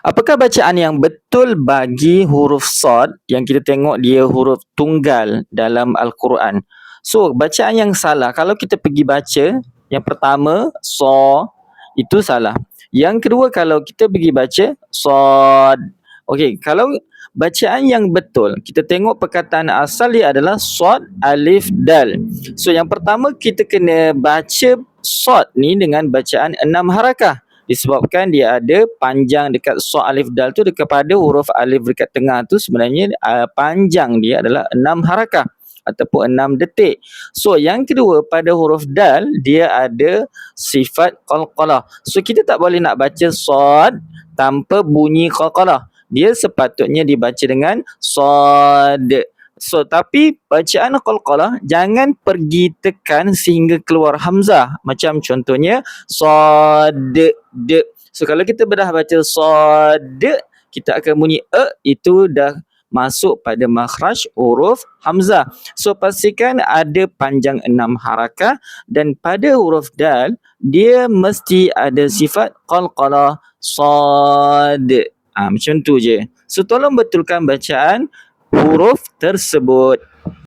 Apakah bacaan yang betul bagi huruf Shad yang kita tengok dia huruf tunggal dalam Al-Quran? So, bacaan yang salah, kalau kita pergi baca, yang pertama, itu salah. Yang kedua, kalau kita pergi baca, Shad. Okey, kalau bacaan yang betul, kita tengok perkataan asal dia adalah Shad, Alif, Dal. So, yang pertama, kita kena baca Shad ni dengan bacaan 6 harakah. Disebabkan dia ada panjang dekat Shad Alif Dal tu dekat pada huruf alif dekat tengah tu sebenarnya panjang dia adalah 6 harakah ataupun 6 detik. So yang kedua pada huruf Dal dia ada sifat qalqalah. So kita tak boleh nak baca Shad tanpa bunyi qalqalah. Dia sepatutnya dibaca dengan Shad. So tapi bacaan qalqalah jangan pergi tekan sehingga keluar hamzah. Macam contohnya Shad de. So kalau kita dah baca Shad, kita akan bunyi itu dah masuk pada makhraj huruf hamzah. So pastikan ada panjang 6 harakah dan pada huruf dal dia mesti ada sifat qalqalah Shad. Macam tu je. So tolong betulkan bacaan huruf tersebut.